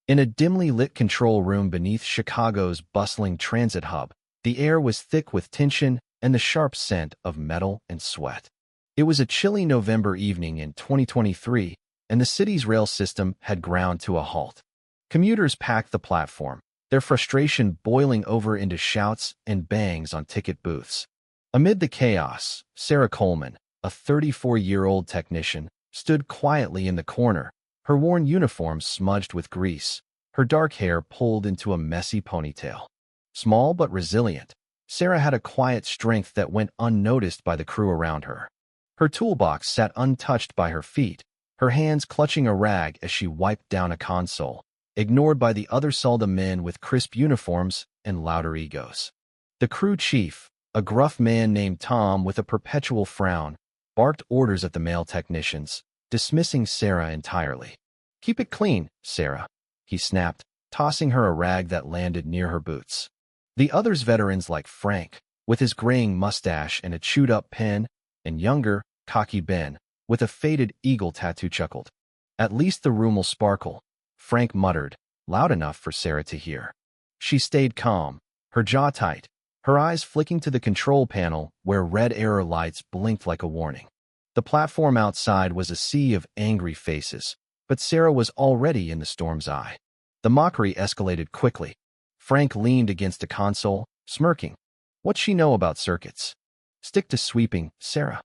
In a dimly lit control room beneath Chicago's bustling transit hub, the air was thick with tension and the sharp scent of metal and sweat. It was a chilly November evening in 2023, and the city's rail system had ground to a halt. Commuters packed the platform, their frustration boiling over into shouts and bangs on ticket booths. Amid the chaos, Sarah Coleman, a 34-year-old technician, stood quietly in the corner, her worn uniform smudged with grease, her dark hair pulled into a messy ponytail. Small but resilient, Sarah had a quiet strength that went unnoticed by the crew around her. Her toolbox sat untouched by her feet, her hands clutching a rag as she wiped down a console, ignored by the other Solda men with crisp uniforms and louder egos. The crew chief, a gruff man named Tom with a perpetual frown, barked orders at the male technicians, dismissing Sarah entirely. "Keep it clean, Sarah," he snapped, tossing her a rag that landed near her boots. The others, veterans like Frank, with his graying mustache and a chewed-up pen, and younger, cocky Ben, with a faded eagle tattoo, chuckled. "At least the room will sparkle," Frank muttered, loud enough for Sarah to hear. She stayed calm, her jaw tight, her eyes flicking to the control panel where red error lights blinked like a warning. The platform outside was a sea of angry faces, but Sarah was already in the storm's eye. The mockery escalated quickly. Frank leaned against a console, smirking. "What's she know about circuits? Stick to sweeping, Sarah."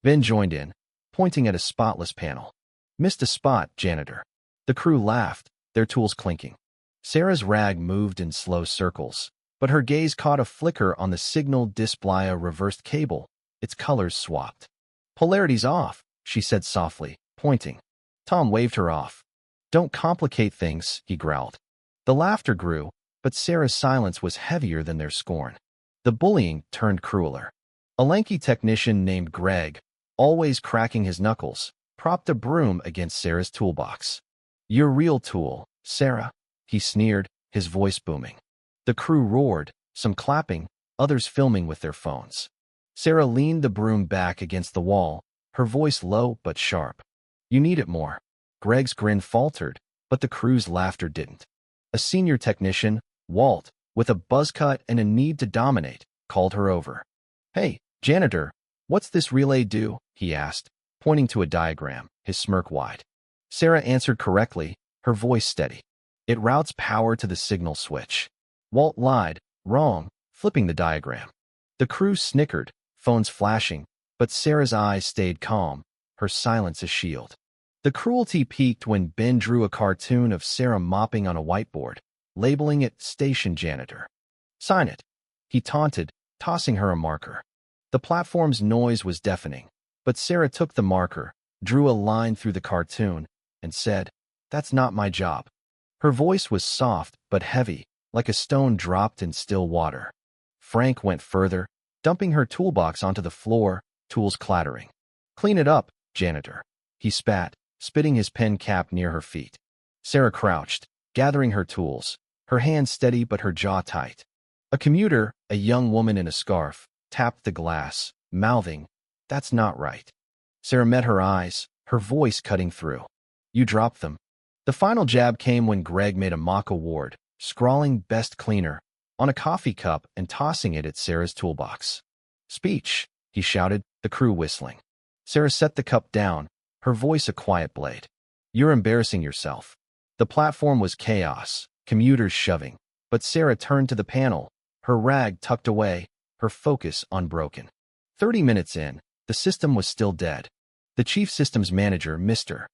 Ben joined in, pointing at a spotless panel. "Missed a spot, janitor." The crew laughed, their tools clinking. Sarah's rag moved in slow circles, but her gaze caught a flicker on the signal display, a reversed cable, its colors swapped. "Polarity's off," she said softly, pointing. Tom waved her off. "Don't complicate things," he growled. The laughter grew, but Sarah's silence was heavier than their scorn. The bullying turned crueler. A lanky technician named Greg, always cracking his knuckles, propped a broom against Sarah's toolbox. "Your real tool, Sarah," he sneered, his voice booming. The crew roared, some clapping, others filming with their phones. Sarah leaned the broom back against the wall, her voice low but sharp. "You need it more." Greg's grin faltered, but the crew's laughter didn't. A senior technician, Walt, with a buzz cut and a need to dominate, called her over. "Hey, janitor, what's this relay do?" he asked, pointing to a diagram, his smirk wide. Sarah answered correctly, her voice steady. "It routes power to the signal switch." Walt lied, wrong, flipping the diagram. The crew snickered, phones flashing, but Sarah's eyes stayed calm, her silence a shield. The cruelty peaked when Ben drew a cartoon of Sarah mopping on a whiteboard, labeling it Station Janitor. "Sign it," he taunted, tossing her a marker. The platform's noise was deafening, but Sarah took the marker, drew a line through the cartoon, and said, "That's not my job." Her voice was soft but heavy, like a stone dropped in still water. Frank went further, dumping her toolbox onto the floor, tools clattering. "Clean it up, janitor," he spat, spitting his pen cap near her feet. Sarah crouched, gathering her tools, her hands steady but her jaw tight. A commuter, a young woman in a scarf, tapped the glass, mouthing, "That's not right." Sarah met her eyes, her voice cutting through. "You dropped them." The final jab came when Greg made a mock award, scrawling "Best Cleaner" on a coffee cup and tossing it at Sarah's toolbox. "Speech," he shouted, the crew whistling. Sarah set the cup down, her voice a quiet blade. "You're embarrassing yourself." The platform was chaos, commuters shoving, but Sarah turned to the panel, her rag tucked away, her focus unbroken. 30 minutes in, the system was still dead. The chief systems manager, Mr.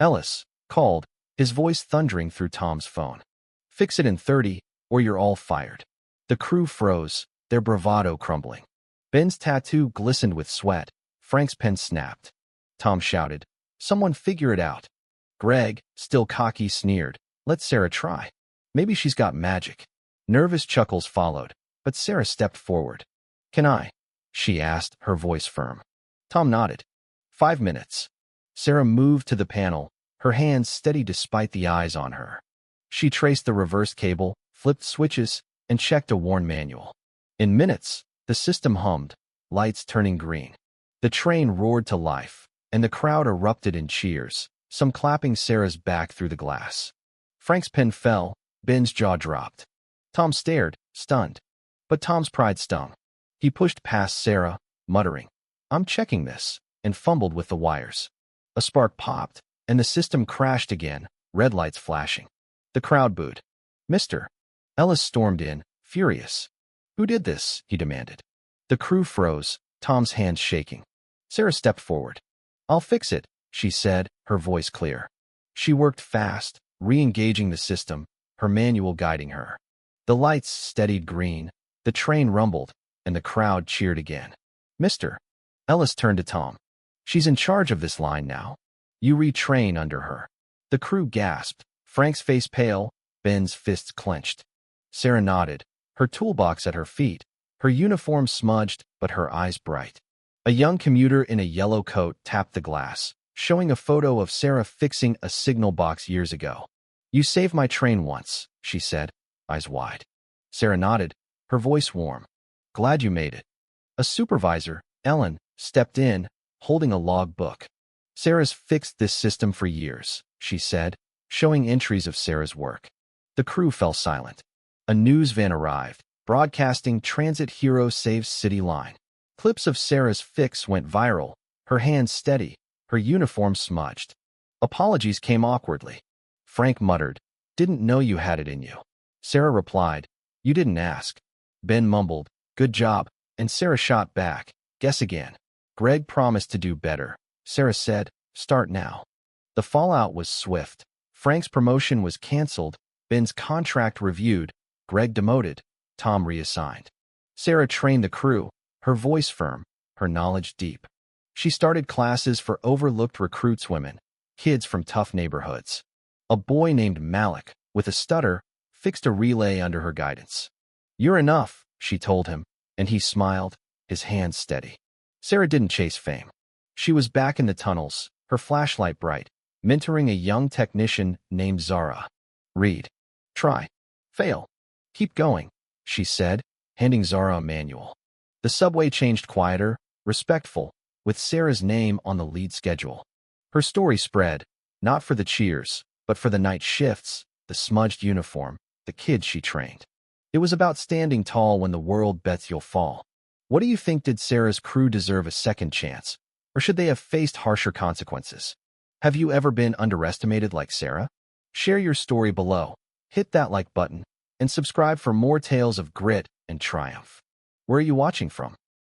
Ellis, called, his voice thundering through Tom's phone. "Fix it in 30, or you're all fired." The crew froze, their bravado crumbling. Ben's tattoo glistened with sweat. Frank's pen snapped. Tom shouted, "Someone figure it out." Greg, still cocky, sneered, "Let Sarah try. Maybe she's got magic." Nervous chuckles followed, but Sarah stepped forward. "Can I?" she asked, her voice firm. Tom nodded. 5 minutes. Sarah moved to the panel, her hands steady despite the eyes on her. She traced the reverse cable, flipped switches, and checked a worn manual. In minutes, the system hummed, lights turning green. The train roared to life, and the crowd erupted in cheers, some clapping Sarah's back through the glass. Frank's pen fell. Ben's jaw dropped. Tom stared, stunned. But Tom's pride stung. He pushed past Sarah, muttering, "I'm checking this," and fumbled with the wires. A spark popped, and the system crashed again, red lights flashing. The crowd booed. "Mr." Ellis stormed in, furious. "Who did this?" he demanded. The crew froze, Tom's hands shaking. Sarah stepped forward. "I'll fix it," she said, her voice clear. She worked fast, re-engaging the system, her manual guiding her. The lights steadied green, the train rumbled, and the crowd cheered again. "Mr." Ellis turned to Tom. "She's in charge of this line now. You retrain under her." The crew gasped, Frank's face pale, Ben's fists clenched. Sarah nodded, her toolbox at her feet, her uniform smudged but her eyes bright. A young commuter in a yellow coat tapped the glass, showing a photo of Sarah fixing a signal box years ago. "You saved my train once," she said, eyes wide. Sarah nodded, her voice warm. "Glad you made it." A supervisor, Ellen, stepped in, holding a log book. "Sarah's fixed this system for years," she said, showing entries of Sarah's work. The crew fell silent. A news van arrived, broadcasting Transit Hero Saves City line. Clips of Sarah's fix went viral, her hands steady, her uniform smudged. Apologies came awkwardly. Frank muttered, "Didn't know you had it in you." Sarah replied, "You didn't ask." Ben mumbled, "Good job," and Sarah shot back, "Guess again." Greg promised to do better. Sarah said, "Start now." The fallout was swift. Frank's promotion was canceled, Ben's contract reviewed, Greg demoted, Tom reassigned. Sarah trained the crew, her voice firm, her knowledge deep. She started classes for overlooked recruits women, kids from tough neighborhoods. A boy named Malik, with a stutter, fixed a relay under her guidance. "You're enough," she told him, and he smiled, his hands steady. Sarah didn't chase fame. She was back in the tunnels, her flashlight bright, mentoring a young technician named Zara. "Read. Try. Fail. Keep going," she said, handing Zara a manual. The subway changed quieter, respectful, with Sarah's name on the lead schedule. Her story spread, not for the cheers, but for the night shifts, the smudged uniform, the kids she trained. It was about standing tall when the world bets you'll fall. What do you think? Did Sarah's crew deserve a second chance, or should they have faced harsher consequences? Have you ever been underestimated like Sarah? Share your story below, hit that like button, and subscribe for more tales of grit and triumph. Where are you watching from?